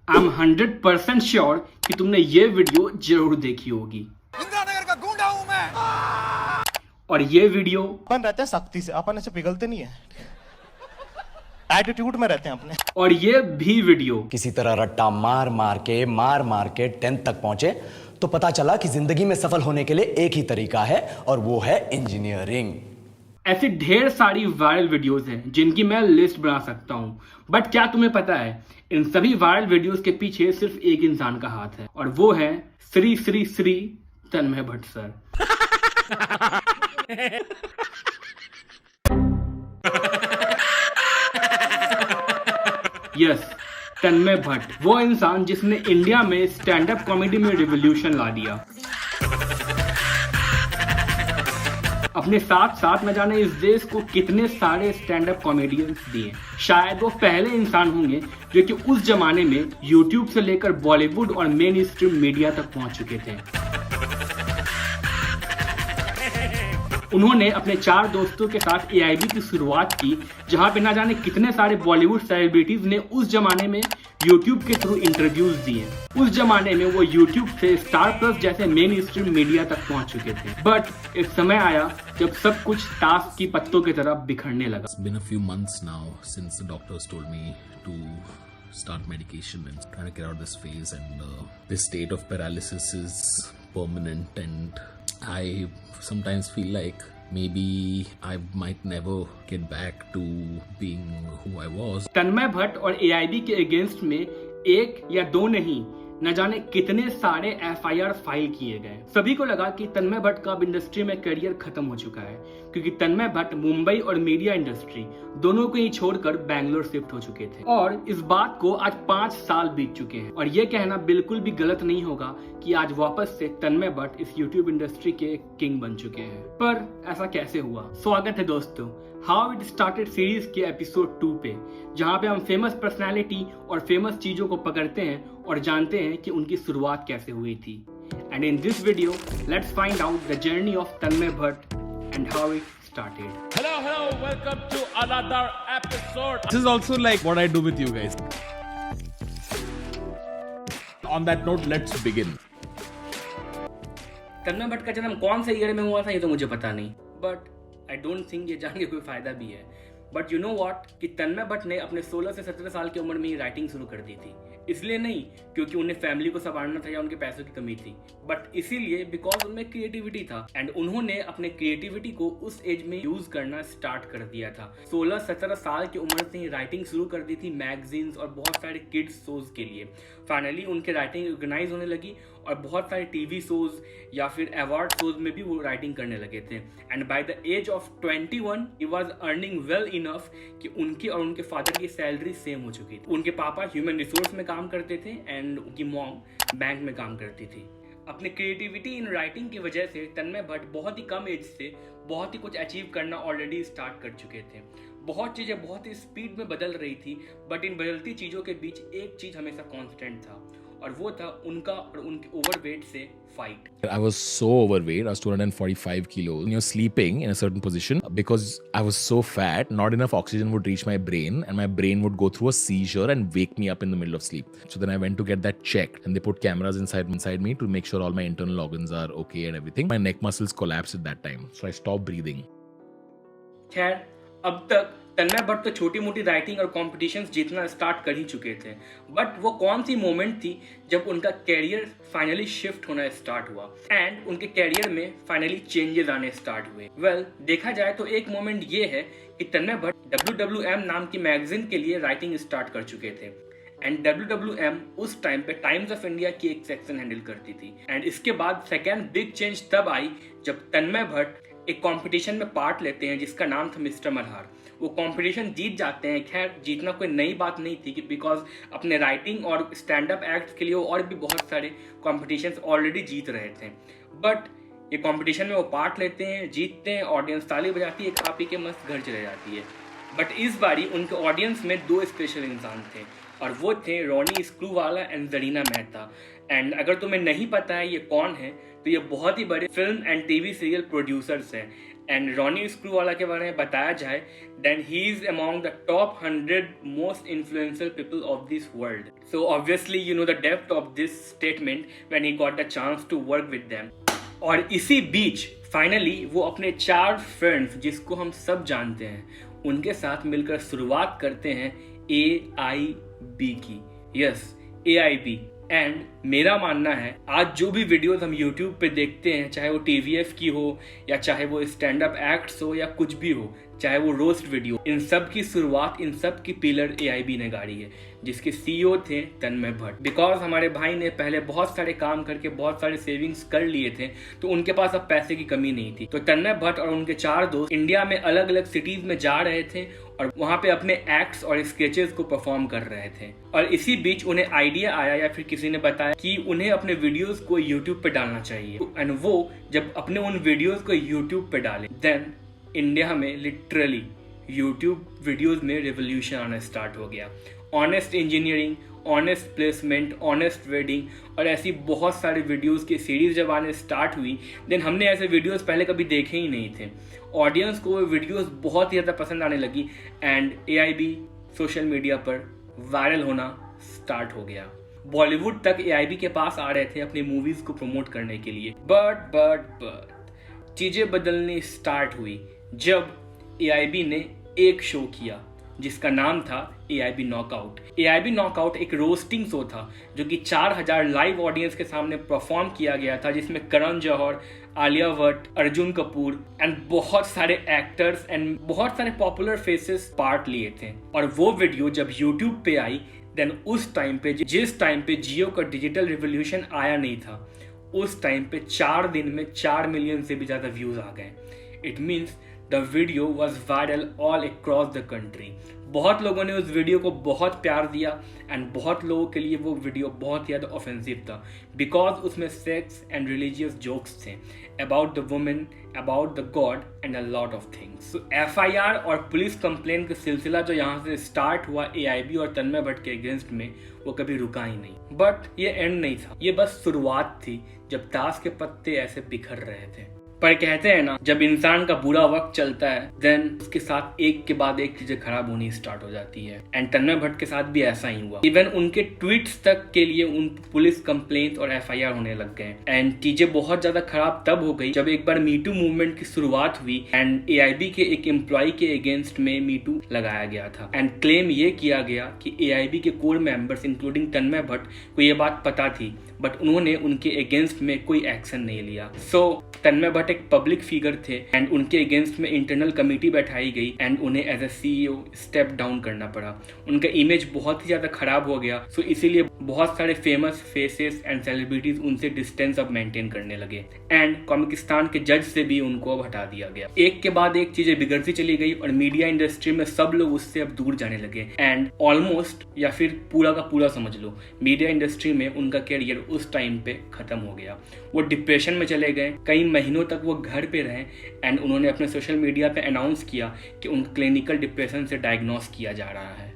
I am 100% sure कि तुमने ये वीडियो जरूर देखी होगी। इंदिरा नगर का गुंडा हूं मैं। और ये वीडियो अपन रहते हैं सख्ती से, अपन ऐसे पिघलते नहीं है, एटीट्यूड में रहते हैं अपने। और ये भी वीडियो किसी तरह रट्टा मार मार के 10th तक पहुंचे तो पता चला कि जिंदगी में सफल होने के लिए एक ही तरीका है और वो है इंजीनियरिंग। ऐसी ढेर सारी वायरल वीडियोस हैं जिनकी मैं लिस्ट बना सकता हूं, बट क्या तुम्हें पता है इन सभी वायरल वीडियोस के पीछे सिर्फ एक इंसान का हाथ है और वो है श्री श्री श्री तन्मय भट्ट सर। यस, तन्मय भट्ट, वो इंसान जिसने इंडिया में स्टैंड अप कॉमेडी में रिवॉल्यूशन ला दिया। अपने साथ साथ न जाने इस देश को कितने सारे स्टैंड अप कॉमेडियंस दिए। शायद वो पहले इंसान होंगे जो कि उस जमाने में यूट्यूब से लेकर बॉलीवुड और मेन स्ट्रीम मीडिया तक पहुंच चुके थे। उन्होंने अपने 4 दोस्तों के साथ AIB की शुरुआत की, जहां पे ना जाने कितने सारे बॉलीवुड सेलिब्रिटीज ने उस जमाने में YouTube के थ्रू इंटरव्यूज दिए। उस जमाने में वो YouTube से स्टार प्लस जैसे मेन स्ट्रीम मीडिया तक पहुंच चुके थे। बट एक समय आया जब सब कुछ ताश की पत्तों की तरह बिखरने लगा। It's been a few months now since the doctors told me to start medication and trying to get out of this phase, and this state of paralysis is permanent, and I sometimes feel like maybe I might never get back to being who I was. तन्मय भट्ट और AIB के against में एक या दो नहीं न जाने कितने सारे FIR फाइल किए गए। सभी को लगा कि तन्मय भट्ट का अब इंडस्ट्री में करियर खत्म हो चुका है, क्योंकि तन्मय भट्ट मुंबई और मीडिया इंडस्ट्री दोनों को ही छोड़कर बैंगलोर शिफ्ट हो चुके थे। और इस बात को आज 5 साल बीत चुके हैं और ये कहना बिल्कुल भी गलत नहीं होगा कि आज वापस से तन्मय भट्ट इस यूट्यूब इंडस्ट्री के किंग बन चुके हैं। पर ऐसा कैसे हुआ? स्वागत है दोस्तों हाउ इट स्टार्टेड सीरीज के एपिसोड 2 पे, जहां पे हम फेमस पर्सनालिटी और फेमस चीजों को पकड़ते हैं और जानते हैं कि उनकी शुरुआत कैसे हुई थी। And in this video let's find out the journey of Tanmay Bhatt and how it started. Hello, welcome to another episode. This is also like what I do with you guys. On that note, let's begin. तन्मय भट्ट का जन्म कौन से year में हुआ था ये तो मुझे पता नहीं, बट आई डोंट थिंक ये जान के कोई फायदा भी है। बट यू नो व्हाट कि तन्मय भट्ट ने अपने 16 से 17 साल की उम्र में ही राइटिंग शुरू कर दी थी। इसलिए नहीं क्योंकि उन्हें फैमिली को संभालना था या उनके पैसों की कमी थी, बट इसीलिए बिकॉज उनमें क्रिएटिविटी था एंड उन्होंने अपने क्रिएटिविटी को उस एज में यूज करना स्टार्ट कर दिया था। 16-17 साल की उम्र से ही राइटिंग शुरू कर दी थी मैगजीन्स और बहुत सारे किड्स शोज के लिए। फाइनली उनकी राइटिंग ऑर्गेनाइज होने लगी और बहुत सारे टीवी शोज या फिर अवार्ड शोज में भी वो राइटिंग करने लगे थे। And by the age of 21 he was earning well enough कि उनकी और उनके फादर की सैलरी सेम हो चुकी थी। उनके पापा ह्यूमन रिसोर्स में काम करते थे एंड उनकी मॉम बैंक में काम करती थी। अपने क्रिएटिविटी इन राइटिंग की वजह से तन्मय भट्ट बहुत ही कम एज से बहुत ही कुछ अचीव करना ऑलरेडी स्टार्ट कर चुके थे। बहुत चीज़ें बहुत ही स्पीड में बदल रही थी, बट इन बदलती चीज़ों के बीच एक चीज़ हमेशा कांस्टेंट था और वो था उनका और उनके ओवरवेट से fight. I was so overweight. I was 245 kilos. When you're sleeping in a certain position, because I was so fat, not enough oxygen would reach my brain, and my brain would go through a seizure and wake me up in the middle of sleep. So then I went to get that checked, and they put cameras inside me to make sure all my internal organs are okay and everything. My neck muscles collapsed at that time, so I stopped breathing. खैर, अब तक तन्मय भट्ट तो छोटी मोटी writing और competitions जीतना start कर ही चुके थे, बट वो कौन सी मोमेंट थी जब उनका कैरियर फाइनली शिफ्ट होना स्टार्ट हुआ एंड उनके कैरियर में फाइनली चेंजेस आने स्टार्ट हुए? वेल, देखा जाए तो एक मोमेंट ये है कि तन्मय भट्ट WWM नाम की मैगजीन के लिए राइटिंग स्टार्ट कर चुके थे एंड WWM उस टाइम पे टाइम्स ऑफ इंडिया की एक सेक्शन हैंडल करती थी। एंड इसके बाद सेकेंड बिग चेंज तब आई जब तन्मय भट्ट एक कंपटीशन में पार्ट लेते हैं जिसका नाम था मिस्टर मल्हार। वो कंपटीशन जीत जाते हैं। खैर, जीतना कोई नई बात नहीं थी कि बिकॉज अपने राइटिंग और स्टैंड अप एक्ट के लिए वो और भी बहुत सारे कॉम्पिटिशन्स ऑलरेडी जीत रहे थे, बट ये कंपटीशन में वो पार्ट लेते हैं, जीतते हैं, ऑडियंस ताली बजाती है, खा पी के मस्त घर चले जाती है। बट इस बारी उनके ऑडियंस में 2 स्पेशल इंसान थे और वो थे रोनी स्क्रूवाला एंड जरीना मेहता। एंड अगर तुम्हें नहीं पता है ये कौन है तो ये बहुत ही बड़े film and TV serial producers हैं एंड रॉनी स्क्रूवाला के बारे में बताया जाए, then he is among the top 100 most influential people of this world. So obviously you know the depth of this statement when he got the chance to work with them. और इसी बीच finally वो अपने 4 friends जिसको हम सब जानते हैं उनके साथ मिलकर शुरुआत करते हैं AIB की. Yes, AIB. एंड मेरा मानना है आज जो भी वीडियोस हम YouTube पे देखते हैं, चाहे वो TVF की हो या चाहे वो स्टैंड अप एक्ट्स हो या कुछ भी हो, चाहे वो रोस्ट वीडियो, इन सब की शुरुआत, इन सब की पिलर AIB ने गाड़ी है, जिसके CEO थे तन्मय भट्ट. बिकॉज हमारे भाई ने पहले बहुत सारे काम करके बहुत सारे सेविंग्स कर लिए थे, तो उनके पास अब पैसे की कमी नहीं थी. तो तन्मय भट्ट और उनके 4 दोस्त इंडिया में अलग अलग सिटीज में जा रहे थे और वहां पे अपने एक्ट्स और स्केचेस को परफॉर्म कर रहे थे. और इसी बीच उन्हें आइडिया आया या फिर किसी ने बताया कि उन्हें अपने वीडियोस को YouTube पे डालना चाहिए. एंड वो जब अपने उन वीडियोस को YouTube पे डाले, देन इंडिया में लिटरली YouTube वीडियोस में रेवोल्यूशन आना स्टार्ट हो गया. Honest engineering, honest placement, honest wedding और ऐसी बहुत सारे वीडियोस की सीरीज जब आने स्टार्ट हुई, देन हमने ऐसे वीडियोस पहले कभी देखे ही नहीं थे. ऑडियंस को वो वीडियोस बहुत ही ज़्यादा पसंद आने लगी एंड AIB सोशल मीडिया पर वायरल होना स्टार्ट हो गया. बॉलीवुड तक AIB के पास आ रहे थे अपनी मूवीज को प्रमोट करने के लिए. बट चीज़ें बदलनी स्टार्ट हुई जब AIB ने एक शो किया जिसका नाम था AIB नॉकआउट. AIB नॉकआउट एक रोस्टिंग शो था जो कि 4000 लाइव ऑडियंस के सामने परफॉर्म किया गया था, जिसमें करण जौहर, आलिया भट्ट, अर्जुन कपूर एंड बहुत सारे एक्टर्स एंड बहुत सारे पॉपुलर फेसेस पार्ट लिए थे. और वो वीडियो जब YouTube पे आई, देन उस टाइम पे, जिस टाइम पे जियो का डिजिटल रिवोल्यूशन आया नहीं था, उस टाइम पे 4 दिन में 4 मिलियन से भी ज़्यादा व्यूज आ गए. It means the video was viral all across the country. बहुत लोगों ने उस वीडियो को बहुत प्यार दिया एंड बहुत लोगों के लिए वो वीडियो बहुत ज़्यादा ऑफेंसिव था, बिकॉज उसमें सेक्स एंड रिलीजियस जोक्स थे about the women, about the God and a lot of things. FIR और पुलिस कंप्लेन का सिलसिला जो यहाँ से स्टार्ट हुआ AIB और तन्मय भट्ट के अगेंस्ट में, वो कभी रुका ही नहीं. बट ये एंड नहीं था, ये बस शुरुआत थी जब ताश के पत्ते ऐसे बिखर रहे थे. पर कहते हैं ना, जब इंसान का बुरा वक्त चलता है, देन उसके साथ एक के बाद एक चीजें खराब होनी स्टार्ट हो जाती है. एंड तन्मय भट्ट के साथ भी ऐसा ही हुआ. इवन उनके ट्वीट्स तक के लिए उन पुलिस कंप्लेंट और FIR होने लग गए. एंड चीजें बहुत ज्यादा खराब तब हो गई जब एक बार मीटू मूवमेंट की शुरुआत हुई एंड AIB के एक एम्प्लॉय के अगेंस्ट में मीटू लगाया गया था. एंड क्लेम ये किया गया कि AIB के कोर मेंबर्स इंक्लूडिंग तन्मय भट्ट को ये बात पता थी, बट उन्होंने उनके अगेंस्ट में कोई एक्शन नहीं लिया. सो तन्मय भट्ट एक पब्लिक फिगर थे एंड उनके अगेंस्ट में इंटरनल कमेटी बैठाई गई एंड उन्हें as a CEO step down करना पड़ा. उनका इमेज बहुत ही ज्यादा खराब हो गया. सो इसीलिए बहुत सारे फेमस फेसेस एंड सेलिब्रिटीज उनसे डिस्टेंस अब मेंटेन करने लगे एंड कॉमिकिस्तान के जज से भी उनको अब हटा दिया गया. एक के बाद एक चीजें बिगड़ती चली गई और मीडिया इंडस्ट्री में सब लोग उससे अब दूर जाने लगे. एंड ऑलमोस्ट या फिर पूरा का पूरा समझ लो, मीडिया इंडस्ट्री में उनका कैरियर उस टाइम पे खत्म हो गया. वो डिप्रेशन में चले गए. कई महीनों तक वो घर पे रहे एंड उन्होंने अपने सोशल मीडिया पे अनाउंस किया कि उनको क्लिनिकल डिप्रेशन से डायग्नोस किया जा रहा है.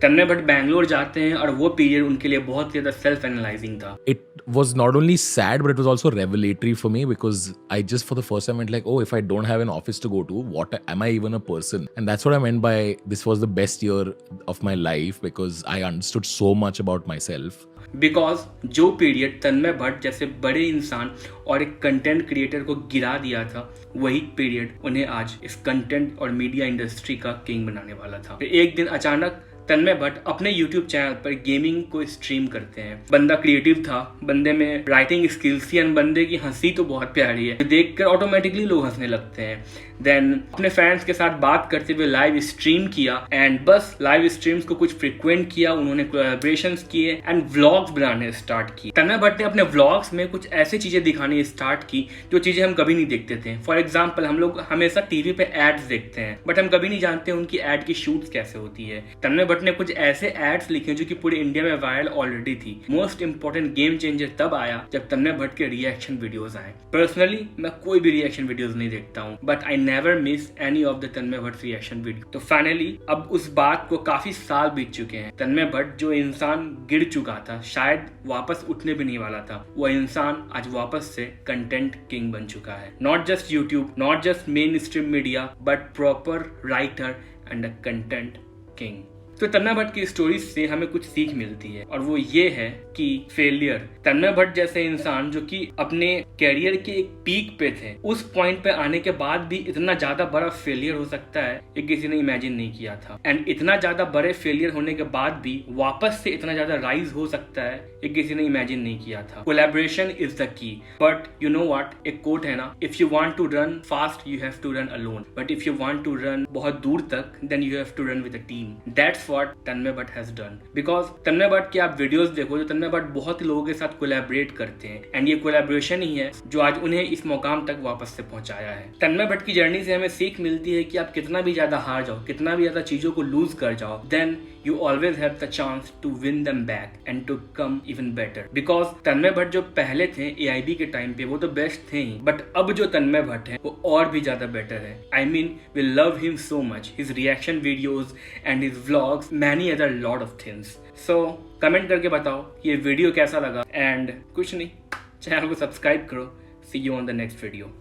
तन्मय भट्ट बैंगलोर जाते हैं और वो पीरियड उनके लिए बहुत ज़्यादा सेल्फ एनालाइजिंग था. It was not only sad, but it was also revelatory for me because I just for the first time went like, oh, if I don't have an office to go to, what am I even a person? And that's what I meant by this was the best year of my life because I understood so much about myself. Because जो period तन्मय भट्ट जैसे बड़े इंसान और एक content creator को गिरा दिया था, वही पीरियड उन्हें आज इस कंटेंट और मीडिया इंडस्ट्री का किंग बनाने वाला था. फिर एक दिन अचानक तन्मय भट्ट अपने YouTube चैनल पर गेमिंग को स्ट्रीम करते हैं. बंदा क्रिएटिव था, बंदे में राइटिंग स्किल्स थी एंड बंदे की हंसी तो बहुत प्यारी है, देखकर ऑटोमेटिकली लोग हंसने लगते हैं. देन अपने फैंस के साथ बात करते हुए लाइव स्ट्रीम किया एंड बस लाइव स्ट्रीम्स को कुछ फ्रिक्वेंट किया. उन्होंने कोलैबोरेशंस किए एंड व्लॉग्स बनाने स्टार्ट किए. तन्मय भट्ट ने अपने व्लॉग्स में कुछ ऐसी चीजें दिखानी स्टार्ट की जो चीजें हम कभी नहीं देखते थे. फॉर एग्जाम्पल, हम लोग हमेशा टीवी पे एड्स देखते हैं बट हम कभी नहीं जानते उनकी एड की शूट्स कैसे होती है. तन्मय भट्ट ने कुछ ऐसे एड्स लिखे जो कि पूरे इंडिया में वायरल ऑलरेडी थी। मोस्ट इंपॉर्टेंट गेम चेंजर तब आया जब तन्मय भट्ट के रिएक्शन वीडियोस आए। पर्सनली मैं कोई भी रिएक्शन वीडियोस नहीं देखता हूँ, but I never miss any of the Tanmay Bhatt reaction video. तो फाइनली अब उस बात को काफी साल बीत चुके हैं। तन्मय भट्ट जो इंसान गिर चुका था, शायद वापस उठने भी नहीं वाला था, वो इंसान आज वापस से कंटेंट किंग बन चुका है। Not just YouTube, not just main stream media, but proper writer and a content king. तो तन्मय भट्ट की स्टोरी से हमें कुछ सीख मिलती है, और वो ये है कि फेलियर, तन्मय भट्ट जैसे इंसान जो कि अपने कैरियर के एक पीक पे थे, उस पॉइंट पे आने के बाद भी इतना ज्यादा बड़ा फेलियर हो सकता है, ये किसी ने इमेजिन नहीं किया था। एंड इतना ज्यादा बड़े फेलियर होने के बाद भी वापस से इतना ज्यादा राइज हो सकता है, ये किसी ने इमेजिन नहीं किया था। Collaboration is the key, but you know what, एक कोट है ना, if you want to run fast you have to run alone, but if you want to run बहुत दूर तक then you have to run with a team. That's what Tanmay Bhatt has done. Because Tanmay Bhatt की आप videos देखो तो तन्मय भट्ट बहुत ही लोगों के साथ कोलैबोरेट करते हैं, एंड ये कोलैबोरेशन ही है जो आज उन्हें इस मुकाम तक वापस से पहुंचाया है। तन्मय भट्ट की जर्नी से हमें सीख मिलती है कि आप कितना भी ज्यादा हार जाओ, कितना भी ज्यादा चीजों को लूज कर जाओ, then you always have the chance to win them back and to come even better. Because तन्मय भट्ट जो पहले थे AIB के टाइम पे वो तो बेस्ट थे ही, बट अब जो तन्मय भट्ट है वो और भी ज्यादा बेटर है। I mean, we love him so much, his reaction videos and his vlogs, many other lot of things. So comment करके बताओ ये वीडियो कैसा लगा, एंड कुछ नहीं, चैनल को सब्सक्राइब करो। See you on the next video.